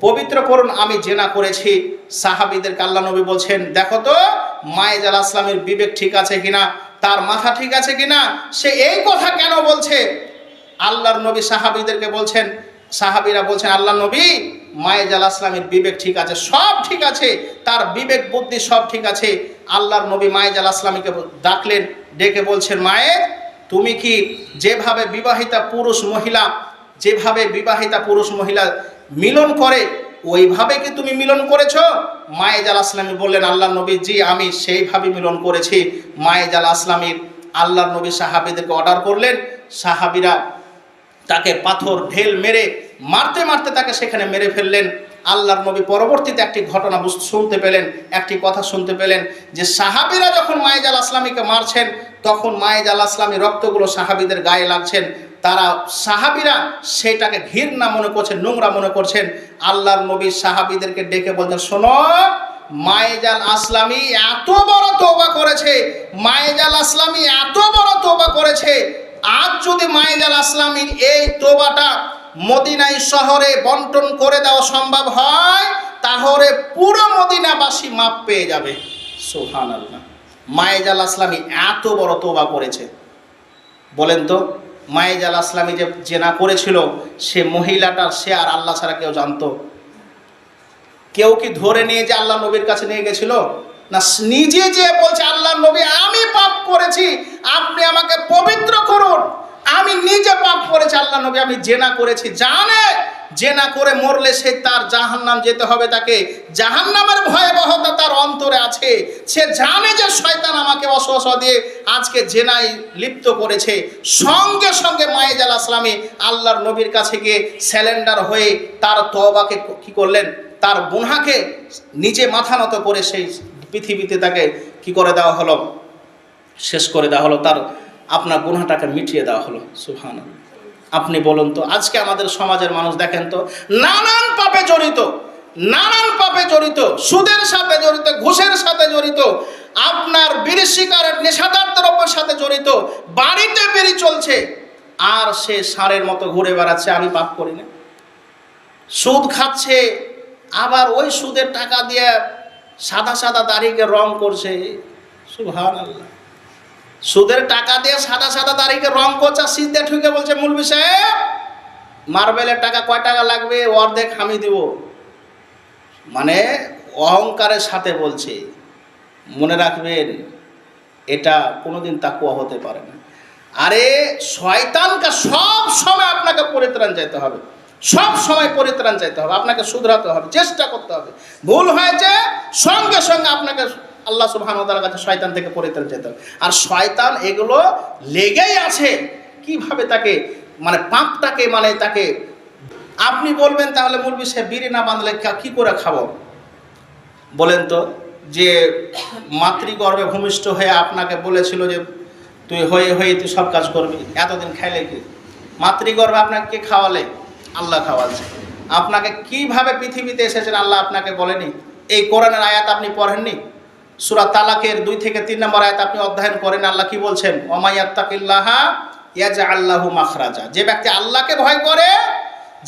পবিত্র করুন, আমি জেনা করেছি। সাহাবীদেরকে আল্লাহ নবী বলছেন, দেখো তো মায়েজাল আসলামীর বিবেক ঠিক আছে কিনা, তার মাথা ঠিক আছে কিনা, সে এই কথা কেন বলছে। আল্লাহর নবী সাহাবীদেরকে বলছেন, সাহাবীরা বলছেন, আল্লাহ নবী, মায়েজাল আসলামীর বিবেক ঠিক আছে, সব ঠিক আছে, তার বিবেক বুদ্ধি সব ঠিক আছে। আল্লাহর নবী মায়েজাল আসলামীকে ডাকলেন, ডেকে বলছেন, মায়ের, তুমি কি যেভাবে বিবাহিতা পুরুষ মহিলা মিলন করে ওইভাবে কি তুমি মিলন করেছো? মায়েজাল আসলামী বললেন, আল্লাহ নবী, জি, আমি সেইভাবে মিলন করেছি। মায়েজাল আসলামীর আল্লাহর নবী সাহাবীদেরকে অর্ডার করলেন, সাহাবীরা তাকে পাথর ঢেল মেরে মারতে মারতে তাকে সেখানে মেরে ফেললেন। আল্লাহর নবী পরবর্তীতে একটি ঘটনা শুনতে পেলেন, একটি কথা শুনতে পেলেন যে সাহাবীরা যখন মায়েজাল আসলামীকে মারছেন, তখন মায়েজাল আসলামী রক্তগুলো সাহাবীদের গায়ে লাগছেন। তারা সাহাবীরা সেটাকে ঘৃণা মনে করছেন, নোংরা মনে করছেন। আল্লাহর নবী সাহাবীদেরকে ডেকে বলছেন, শোনো, মায়েজাল আসলামী এত বড় তওবা করেছে, মায়েজাল আসলামী এত বড় তওবা করেছে, আজ যদি মায়েজাল আসলামীর এই তওবাটা মদিনায় শহরে বন্টন করে দেওয়া সম্ভব হয়, তাহলে পুরো মদিনাবাসী মাপ পেয়ে যাবে। সুবহানাল্লাহ, মায়েজাল আসলামী এত বড় তওবা করেছে। বলেন তো, মায়েজাল আসলামী যে জেনা করেছিল, সে মহিলাটার সে আর আল্লাহ ছাড়া কেউ জানতো? কেউ কি ধরে নিয়ে যে আল্লাহ নবীর কাছে নিয়ে গেছিল? না, নিজে যে বলছে, আল্লাহ নবী, আমি পাপ করেছি, আপনি আমাকে পবিত্র করুন, আমি নিজে পাপ করেছি, আল্লাহ নবী, আমি জেনা করেছি। জানে জেনা করে মরলে সে তার জাহান্নাম যেতে হবে, তাকে জাহান্নামের ভয়াবহতা তার অন্তরে আছে। সে জানে যে শয়তান আমাকে ওয়াসওয়াসা দিয়ে আজকে জেনায় লিপ্ত করেছে। সঙ্গে সঙ্গে মায়েজাল আসলামী আল্লাহর নবীর কাছে গিয়ে স্যালেন্ডার হয়ে তার তওবাকে কি করলেন, তার গুনাহকে নিজে মাথা নত করে সেই পৃথিবীতে তাকে কি করে দেওয়া হলো, শেষ করে দেওয়া হলো, তার আপনার গুনাহটাকে মিটিয়ে দেওয়া হলো। সুবহানাল্লাহ। আপনি বলুন তো, আজকে আমাদের সমাজের মানুষ দেখেন তো, নানান পাপে জড়িত, সুদের সাথে জড়িত, ঘুষের সাথে জড়িত, আপনার বিড়ি সিগারেট নেশাদার দ্রব্যের সাথে জড়িত, বাড়িতে বেরি চলছে, আর সে ষাঁড়ের মতো ঘুরে বেড়াচ্ছে, আমি পাপ করি না। সুদ খাচ্ছে, আবার ওই সুদের টাকা দিয়ে সাদা সাদা দাড়িকে রং করছে। সুবহানাল্লাহ, সুদের টাকা দিয়ে সাদা সাদা দাড়িকে রং করছে, সিদ্ধে ঠুকে বলছে, মৌলভী সাহেব, মার্বেলের টাকা কয় টাকা লাগবে, অর্ধেক আমি দিব। মানে অহংকারের সাথে বলছে। মনে রাখবেন, এটা কোনোদিন তাকওয়া হতে পারে না। আরে শয়তানকে সব সময় আপনাকে পরিত্রাণ চাইতে হবে, সব সময় পরিত্রাণ চাইতে হবে, আপনাকে শুধরাতে হবে, চেষ্টা করতে হবে। ভুল হয়েছে, সঙ্গে সঙ্গে আপনাকে আল্লাহ সুবহানাহু ওয়া তাআলার কাছে শয়তান থেকে পরিত্রাণ চাইতে হবে। আর শয়তান এগুলো লেগেই আছে, কিভাবে তাকে মানে পাপটাকে মানে তাকে। আপনি বলবেন, তাহলে মৌলভী সাহেব, বিড়ি না বাঁধলে কি করে খাবো? বলেন তো, যে মাতৃগর্ভে ভূমিষ্ঠ হয়ে আপনাকে বলেছিল যে তুই তুই সব কাজ করবি, এতদিন খাইলে কি? মাতৃগর্ভে আপনাকে কে খাওয়ালে? আল্লাহ খাওয়াচ্ছে। আপনাকে কিভাবে পৃথিবীতে এসেছেন আল্লাহ আপনাকে বলেনি? এই কোরআনের আয়াত আপনি পড়েননি? সূরা তালাকের 2 থেকে 3 নম্বর আয়াত আপনি অধ্যয়ন করেন। আল্লাহ কি বলছেন? ওয়া ইয়াত্তাকিল্লাহা ইয়াজআল লাহু মাখরাজা। যে ব্যক্তি আল্লাহকে ভয় করে,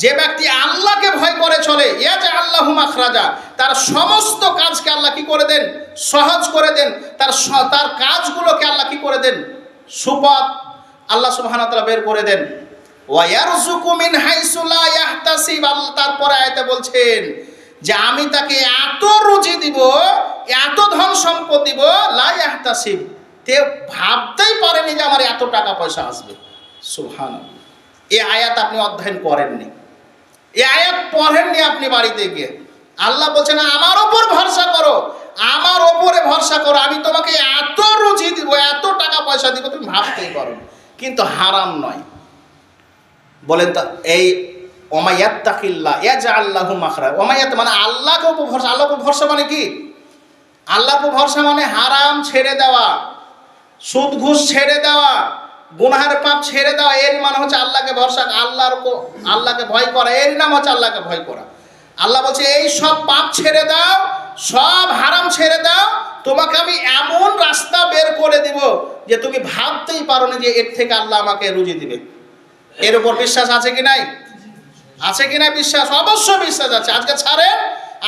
যে ব্যক্তি আল্লাহকে ভয় করে চলে, ইয়াজআল লাহু মাখরাজা, তার সমস্ত কাজকে আল্লাহ কি করে দেন? সহজ করে দেন। তার কাজগুলোকে আল্লাহ কি করে দেন? সুপথ আল্লাহ সুবহানাহু ওয়া তাআলা বের করে দেন। ওয়া ইয়ারযুকু মিন হাইসু লা ইয়াহতাসিব। আল্লাহ তারপরে আয়াতে বলছেন যে আমি তাকে এত রুজি দিব, এত ধন সম্পদ দিব, লা ইয়াহতাসিব, তে ভাবতেই পারেনি যে আমার এত টাকা পয়সা আসবে। সুবহানাল্লাহ। এই আয়াত আপনি অধ্যয়ন করেননি, এই আয়াত পড়েননি আপনি বাড়িতে গিয়ে। আল্লাহ বলছেন আমার ওপর ভরসা করো, আমার ওপরে ভরসা করো, আমি তোমাকে এত রুজি দিব, এত টাকা পয়সা দিব, তুমি ভাবতেই পারো না। কিন্তু হারাম নয়। বলেন তো এই ওমায়াত্তাকিল্লাহ ইয়াজআল লাহু মাখরাজ। ওমায়াত মানে আল্লাহর উপর ভরসা। আল্লাহর উপর ভরসা মানে কি? আল্লাহর উপর ভরসা মানে হারাম ছেড়ে দেওয়া, সুদ ঘুষ ছেড়ে দেওয়া, গুনাহের পাপ ছেড়ে দেওয়া। এর মানে হচ্ছে আল্লাহকে ভরসা, আল্লাহকে ভয় করা। এর নাম হচ্ছে আল্লাহকে ভয় করা। আল্লাহ বলছে এই সব পাপ ছেড়ে দাও, সব হারাম ছেড়ে দাও, তোমাকে আমি এমন রাস্তা বের করে দিব যে তুমি ভাবতেই পারো না যে এর থেকে আল্লাহ আমাকে রুজি দিবে। এর উপর বিশ্বাস আছে কি নাই? আছে কি না বিশ্বাস? অবশ্যই বিশ্বাস আছে। আজকে ছাড়েন,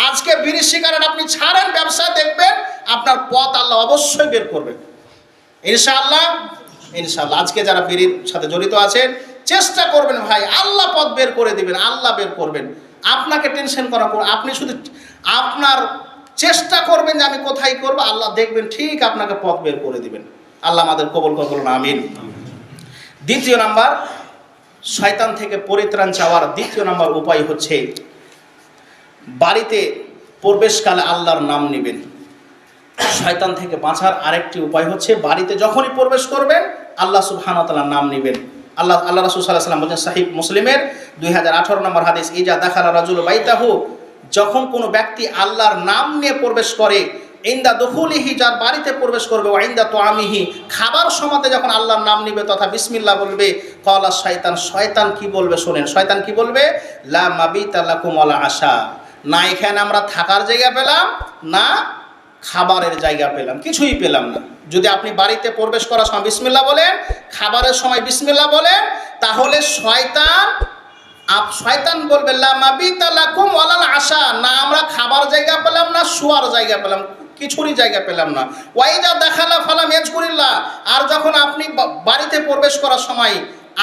আজকে বিড়ি সিগারেট আপনি ছাড়েন, ব্যবসা দেখবেন আপনার পথ আল্লাহ অবশ্যই বের করবে, ইনশাআল্লাহ। ইনশাআল্লাহ আজকে যারা বিড়ির সাথে জড়িত আছেন চেষ্টা করবেন ভাই, আল্লাহ পথ বের করে দিবেন, আল্লাহ বের করবেন। আপনাকে টেনশন করা, আপনি শুধু আপনার চেষ্টা করবেন যে আমি কোথায় করব, আল্লাহ দেখবেন ঠিক আপনাকে পথ বের করে দিবেন। আল্লাহ আমাদের কবুল করুন, আমিন। দ্বিতীয় নাম্বার, শয়তান থেকে পরিত্রাণ চাওয়ার দ্বিতীয় নাম্বার উপায় হচ্ছে বাড়িতে প্রবেশকালে আল্লাহর নাম নেবেন। শয়তান থেকে বাঁচার আরেকটি উপায় হচ্ছে বাড়িতে যখনই প্রবেশ করবেন আল্লাহ সুবহানাহু ওয়া তাআলার নাম নেবেন। আল্লাহ রাসূল সাল্লাল্লাহু আলাইহি ওয়াসাল্লাম বলেন সহিহ মুসলিমের 2018 নম্বর হাদিস, ইজা দাখালা রাজুলু বাইতাহু, যখন কোনো ব্যক্তি আল্লাহর নাম নিয়ে প্রবেশ করে, ইনদা দুখুলিহি, যার বাড়িতে প্রবেশ করবে, ওয়া ইনদা তুআমিহি, খাবার সময়তে যখন আল্লাহর নাম নিবে তথা বিসমিল্লাহ বলবে, ক্বালা শয়তান, শয়তান কি বলবে শোনেন, শয়তান কি বলবে, লা মাবিতা লাকুম ওয়ালা আশা, না এখানে আমরা থাকার জায়গা পেলাম, না খাবারের জায়গা পেলাম, কিছুই পেলাম না। যদি আপনি বাড়িতে প্রবেশ করার সময় বিসমিল্লাহ বলেন, খাবারের সময় বিসমিল্লাহ বলেন, তাহলে শয়তান বলবে লা মাবিতা লাকুম ওয়ালাল আশা, না আমরা খাবার জায়গা পেলাম, না শোয়ার জায়গা পেলাম, কিছুরই জায়গা পেলাম না। ওয়াইজা দাখালা ফালাম ইয়াজকুরিল্লাহ, আর যখন আপনি বাড়িতে প্রবেশ করার সময়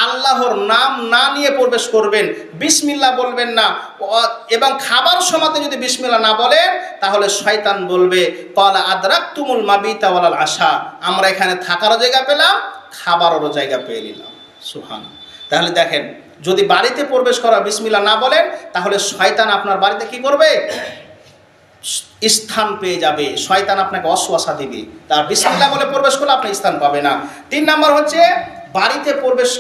আল্লাহর নাম না নিয়ে প্রবেশ করবেন, বিসমিল্লাহ বলবেন না, এবং খাবার সময়তে যদি বিসমিল্লাহ না বলেন তাহলে শয়তান বলবে ক্বালা আদরাকতুমুল মাবিতা ওয়ালাল আশা, আমরা এখানে থাকারও জায়গা পেলাম, খাবারেরও জায়গা পেয়ে নিলাম। সুবহানাল্লাহ। তাহলে দেখেন, যদি বাড়িতে প্রবেশ করা বিসমিল্লাহ না বলেন তাহলে শয়তান আপনার বাড়িতে কি করবে, স্থান পেয়ে যাবে, শয়তান আপনাকে ওয়াসওয়াসা দিবে। তার বিসমিল্লাহ বলে প্রবেশ করলে আপনি স্থান পাবে না। 3 নাম্বার হচ্ছে বাড়িতে প্রবেশ,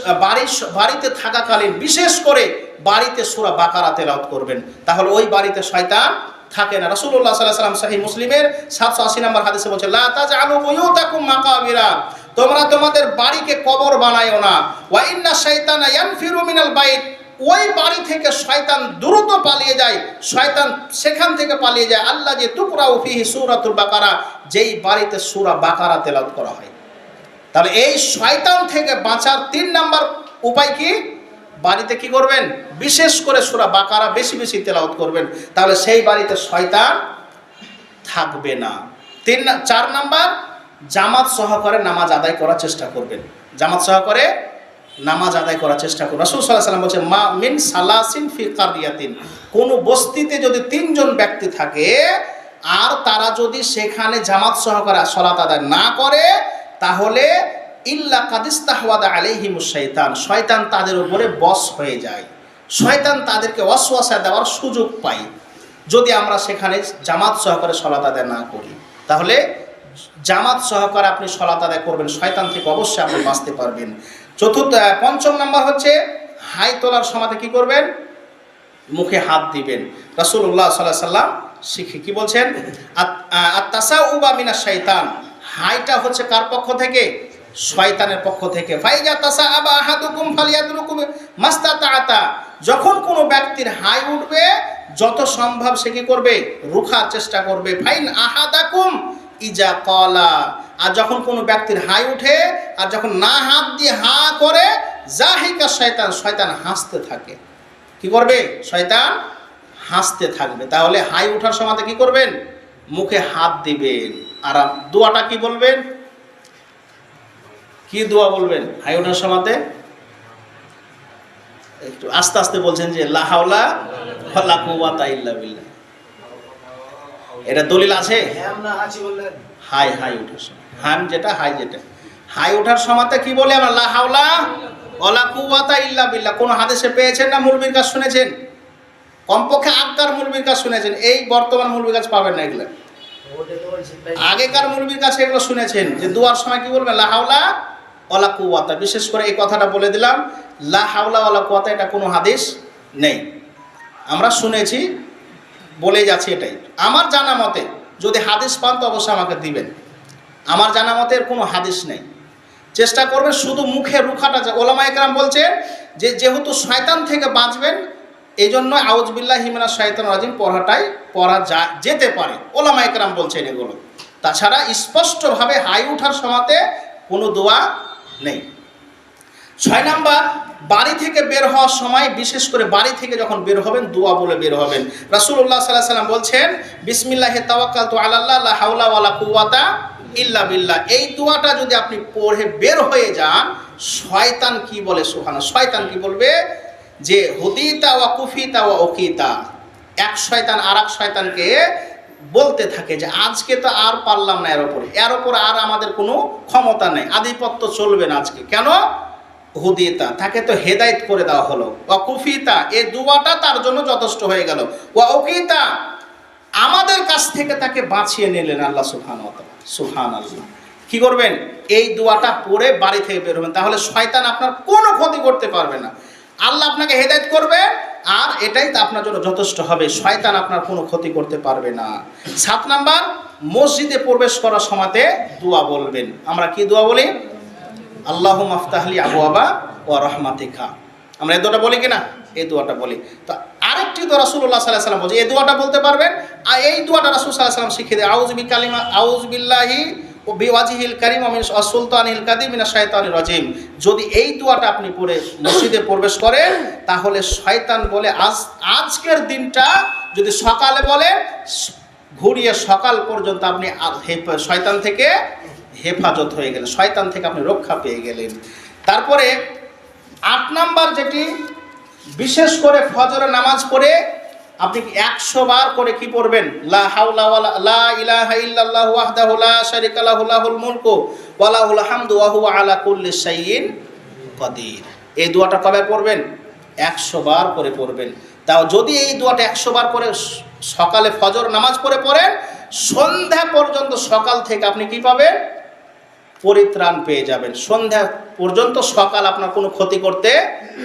বাড়িতে থাকাকালীন বিশেষ করে বাড়িতে সূরা বাকারা তেলাওয়াত করবেন, তাহলে ওই বাড়িতে শয়তান থাকে না। রাসূলুল্লাহ সাল্লাল্লাহু আলাইহি ওয়াসাল্লাম সহিহ মুসলিমের 780 নম্বর হাদিসে বলেছে, লা তাজআলু বুয়ুতাকুম মাকাবিরা, তোমরা তোমাদের বাড়িকে কবর বানায়ও না। ওয়া ইন্না শাইতানা ইয়ানফিরু মিনাল বাইত, ওই বাড়ি থেকে শয়তান দ্রুত পালিয়ে যায়, শয়তান সেখান থেকে পালিয়ে যায় আল্লাহ যে তুকরাউ ফিহি সূরাতুল বাকারা, যেই বাড়িতে সূরা বাকারা তেলাওয়াত করা হয়। তাহলে এই শয়তান থেকে বাঁচার 3 নাম্বার উপায় কি, বাড়িতে কি করবেন, বিশেষ করে সূরা বাকারা বেশি বেশি তেলাওয়াত করবেন, তাহলে সেই বাড়িতে শয়তান থাকবে না। 4 নাম্বার, জামাত সহকারে নামাজ আদায় করার চেষ্টা করবেন, জামাত সহকারে নামাজ আদায় করার চেষ্টা করবেন। রাসূল সাল্লাল্লাহু আলাইহি ওয়াসাল্লাম বলেছেন, মা মিন সালাসিন ফি কারিয়াতিন, কোন বস্তিতে যদি 3 জন ব্যক্তি থাকে আর তারা যদি সেখানে জামাত সহকারে সালাত আদায় না করে তাহলে ইল্লা কাদিস্তাহওয়াদা আলাইহিমুশ শাইতান, শয়তান তাদের উপরে বশ হয়ে যায়, শয়তান তাদেরকে ওয়াসওয়াসা দেওয়ার সুযোগ পায়। যদি আমরা সেখানে জামাত সহকারে সালাত আদায় না করি, তাহলে জামাত সহকারে আপনি সালাত আদায় করবেন, শয়তান থেকে অবশ্যই আপনি বাঁচতে পারবেন। 5 নাম্বার হচ্ছে হাই তোলার সময় কি করবেন, মুখে হাত দিবেন। রাসূলুল্লাহ সাল্লাল্লাহু আলাইহি ওয়াসাল্লাম শিখে কি বলছেন, আত-তাসাউবা মিনাশ শাইতান, হাইটা হচ্ছে কার পক্ষ থেকে, শয়তানের পক্ষ থেকে। ফাইজা তাসাআবা আহাদুকুম ফালিয়াদরুকুম মাস্তাতাআতা, যখন কোনো ব্যক্তির হাই উঠবে যত সম্ভব সে কি করবে, রুখার চেষ্টা করবে। ফাইন আহাদাকুম ইজা ক্বালা, আর যখন কোনো ব্যক্তির হাই উঠে আর যখন না হাত দিয়ে হা করে, জাহিকা শয়তান, শয়তান হাসতে থাকে। কি করবে, শয়তান হাসতে থাকবে। তাহলে হাই ওঠার সময় কি করবেন, মুখে হাত দিবেন। আর দোয়াটা কি বলবেন, কি দোয়া বলবেন হাই ওঠার সময়তে, একটু আস্তে আস্তে বলছেন যে লা হাওলা ওয়ালা কুওয়াতা ইল্লা বিল্লাহ। এটা দলিল আছে? হাই হাই ওঠার সময়, হাম যেটা হাই যেটা, হাই ওঠার সময়তে কি বলে আমরা লা হাওলা ওয়ালা কুওয়াতা ইল্লা বিল্লাহ। কোন হাদিসে পেয়েছেন না মুলবির কাজ শুনেছেন? কমপক্ষে আগকার মুলবির কাজ শুনেছেন, এই বর্তমান মুলবির কাজ পাবেন না এগুলো। আগেকার মুলবির কাছে এগুলো শুনেছেন যে দুয়ার সময় কি বলবেন লা হাওলা ওয়ালা কুওয়াতা। বিশেষ করে এই কথাটা বলে দিলাম, লা হাওলা ওয়ালা কুওয়াতা এটা কোনো হাদিস নেই, আমরা শুনেছি বলে যাচ্ছি এটাই। আমার জানা মতে যদি হাদিস পান তো অবশ্যই আমাকে দিবেন। আমার জানা মতে এর কোনো হাদিস নেই। চেষ্টা করবেন শুধু মুখে রুখাটা। ওলামায়ে কেরাম বলছেন যে যেহেতু শয়তান থেকে বাঁচবেন এই জন্য আউযু বিল্লাহি মিনাশ শাইতানির রাজিম পড়া যেতে পারে, ওলামায়ে কেরাম বলছেন এগুলো। তাছাড়া স্পষ্টভাবে হাই ওঠার সময়তে কোনো দোয়া নেই। 6 নাম্বার, বাড়ি থেকে বের হওয়ার সময়, বিশেষ করে বাড়ি থেকে যখন বের হবেন দোয়া বলে বের হবেন। রাসূলুল্লাহ সাল্লাল্লাহু আলাইহি ওয়াসাল্লাম বলছেন বিসমিল্লাহি তাওয়াক্কালতু আলাল্লাহ লা হাওলা ওয়ালা কুওয়াতা ইল্লা বিল্লাহ। এই দোয়াটা যদি আপনি পড়ে বের হয়ে যান, শয়তান কি বলে সুবহানাল্লাহ, শয়তান কি বলবে যে হুদিতা ওয়া কুফিতা ওয়া উকিতা। এক শয়তান আরেক শয়তানকে বলতে থাকে যে আজকে তো আর পারলাম না, এর উপর আর আমাদের কোনো ক্ষমতা নেই, আধিপত্য চলবে না আজকে। কেন? হুদিতা, তাকে তো হেদায়েত করে দেওয়া হলো। ওয়া কুফিতা, এই দুয়াটা তার জন্য যথেষ্ট হয়ে গেল। ওয়া উকিতা, আমাদের কাছ থেকে তাকে বাঁচিয়ে নিলেন আল্লাহ সুবহানাহু ওয়া তাআলা। সুবহানাল্লাহ। কি করবেন? এই দোয়াটা পড়ে বাড়ি থেকে বের হবেন, তাহলে শয়তান আপনার কোনো ক্ষতি করতে পারবে না। আল্লাহ আপনাকে হেদায়েত করবে আর এটাই তো আপনার জন্য যথেষ্ট হবে, শয়তান আপনার কোনো ক্ষতি করতে পারবে না। 7 নাম্বার, মসজিদে প্রবেশ করার সময়তে দোয়া বলবেন। আমরা কি দোয়া বলি? আল্লাহুম্মা আফতাহলি আবওয়াবা ওয়া রাহমাতিকা। আমরা এই দোয়াটা বলি কিনা? এই দোয়াটা বলি। তো আরেকটি দোয়া রাসূলুল্লাহ সাল্লাল্লাহু আলাইহি ওয়াসাল্লাম বলছে, এই দোয়াটা বলতে পারবেন। আর এই দোয়াটা রাসূল সাল্লাল্লাহু আলাইহি ওয়াসাল্লাম শিখিয়ে দেয়, আউযু বিল্লাহি ও বিওয়াজিহিল কারীম ওয়া মিন সুলতানিল কাদিম মিনাশ শাইতানির রাজিম। যদি এই দোয়াটা আপনি পড়ে মসজিদে প্রবেশ করেন তাহলে শয়তান বলে আজকের দিনটা যদি সকালে বলে ঘুরিয়ে সকাল পর্যন্ত আপনি শয়তান থেকে হেফাজত হয়ে গেলেন, শয়তান থেকে আপনি রক্ষা পেয়ে গেলেন। তারপরে 8 নাম্বার যেটি, বিশেষ করে ফজরের নামাজ পড়ে আপনি 100 বার করে কি পড়বেন? লা হাওলা ওয়ালা লা ইলাহা ইল্লাল্লাহু ওয়াহদাহু লা শারীকা লাহু লাহুল মুলকু ওয়া লাহুল হামদু ওয়া হুয়া আলা কুল্লি শাইইন কাদির। এই দোয়াটা কবে পড়বেন? 100 বার করে পড়বেন। তাও যদি এই দোয়াটা 100 বার করে সকালে ফজর নামাজ পড়ে পড়েন, সন্ধ্যা পর্যন্ত সকাল থেকে আপনি কি পাবেন? পরিত্রাণ পেয়ে যাবেন। সন্ধ্যা পর্যন্ত সকাল আপনার কোনো ক্ষতি করতে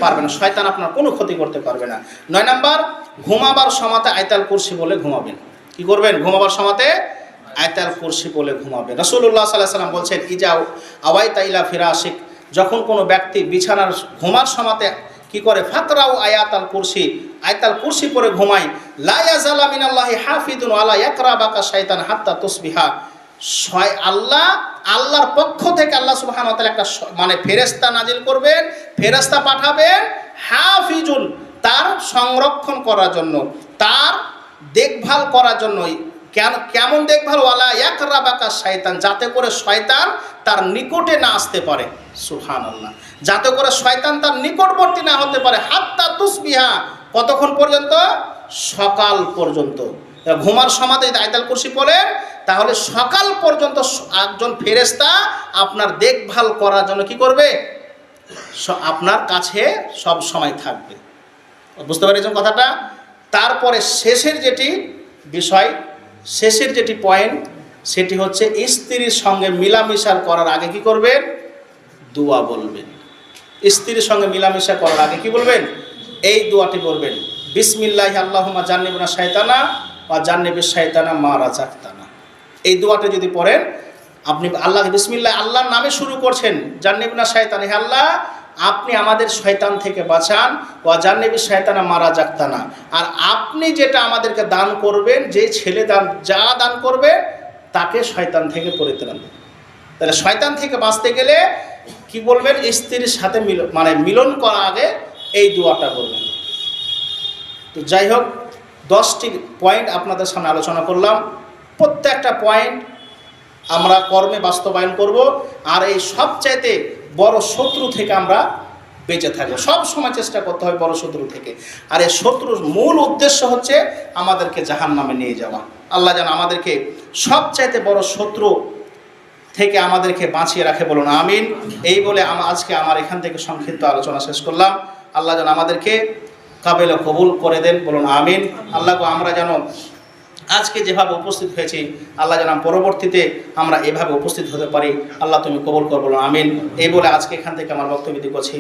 পারবে না, শয়তান আপনার কোনো ক্ষতি করতে পারবে না। 9 নাম্বার, ঘুমাবার সময়তে আয়াতুল কুরসি বলে ঘুমাবেন। কি করবেন? ঘুমাবার সময়তে আয়াতুল কুরসি বলে ঘুমাবেন। রাসূলুল্লাহ সাল্লাল্লাহু আলাইহি ওয়াসাল্লাম বলছেন ইজা আওয়াইতা ইলা ফিরাশিক, যখন কোনো ব্যক্তি বিছানার ঘুমার সময়তে কি করে? ফাকরাউ আয়াতুল কুরসি, আয়াতুল কুরসি পড়ে ঘুমায়। লা ইয়াজালা মিনাল্লাহি হাফিজুন ওয়ালা ইয়াকরাবাকা শাইতান হাত্তা তুসবিহা। আল্লাহর পক্ষ থেকে আল্লাহ সুবহানাহু ওয়া তাআলা একটা মানে ফেরেশতা নাজিল করবেন, ফেরেশতা পাঠাবেন হাফিজুন, তার সংরক্ষণ করার জন্য, তার দেখভাল করার জন্য। কেমন দেখভাল? ওয়ালা ইয়াকরাবাকা শাইতান, যাতে করে শয়তান তার নিকটে না আসতে পারে। সুবহানাল্লাহ। যাতে করে শয়তান তার নিকটবর্তী না হতে পারে। হাত্তা তুসবিহা, কতক্ষণ পর্যন্ত? সকাল পর্যন্ত। ঘুমার সময় যদি আয়াতুল কুরসি পড়েন তাহলে সকাল পর্যন্ত একজন ফেরেশতা আপনার দেখভাল করার জন্য কি করবে? আপনার কাছে সব সময় থাকবে। বুঝতে পেরেছেন কথাটা? তারপরে শেষের যেটি বিষয়, শেষের যেটি পয়েন্ট, সেটি হচ্ছে স্ত্রীর সঙ্গে মিলামিশা করার আগে কি করবেন? দোয়া বলবেন। স্ত্রীর সঙ্গে মিলামিশা করার আগে কি বলবেন? এই দোয়াটি বলবেন, বিসমিল্লাহি আল্লাহুম্মা জান্নিবনা শাইতানা ওয়া জান্নিবিশ শাইতানা মা রাযাকতানা। এই দোয়াটা যদি পড়েন আপনি আল্লাহ বিসমিল্লাহ আল্লাহর নামে শুরু করছেন, জান্নিবনা শাইতানা, হে আল্লাহ আপনি আমাদের শয়তান থেকে বাঁচান, ওয়া জান্নিবিশ শাইতানা মা রাযাকতানা, আর আপনি যেটা আমাদেরকে দান করবেন, যে ছেলে যা দান করবে তাকে শয়তান থেকে পরিত্রাণ দেন। তাহলে শয়তান থেকে বাঁচতে গেলে কি বলবেন? স্ত্রীর সাথে মিলন করার আগে এই দোয়াটা বলবেন। তো যাই হোক, 10টি পয়েন্ট আপনাদের সামনে আলোচনা করলাম। প্রত্যেকটা পয়েন্ট আমরা কর্মে বাস্তবায়ন করব, আর এই সবচাইতে বড় শত্রু থেকে আমরা বেঁচে থাকবো। সব সময় চেষ্টা করতে হয় বড় শত্রু থেকে। আর এই শত্রুর মূল উদ্দেশ্য হচ্ছে আমাদেরকে জাহান্নামে নিয়ে যাওয়া। আল্লাহ যেন আমাদেরকে সবচাইতে বড় শত্রু থেকে আমাদেরকে বাঁচিয়ে রাখে, বলুন আমিন। এই বলে আজকে আমার এখান থেকে সংক্ষিপ্ত আলোচনা শেষ করলাম। আল্লাহ যেন আমাদেরকে কাবিল কবুল করে দেন, বলুন আমিন। আল্লাহকে আমরা যেন আজকে যেভাবে উপস্থিত হয়েছি, আল্লাহ যেন পরবর্তীতে আমরা এভাবে উপস্থিত হতে পারি। আল্লাহ তুমি কবুল কর, বলুন আমিন। এই বলে আজকে এখান থেকে আমার বক্তব্য করছি।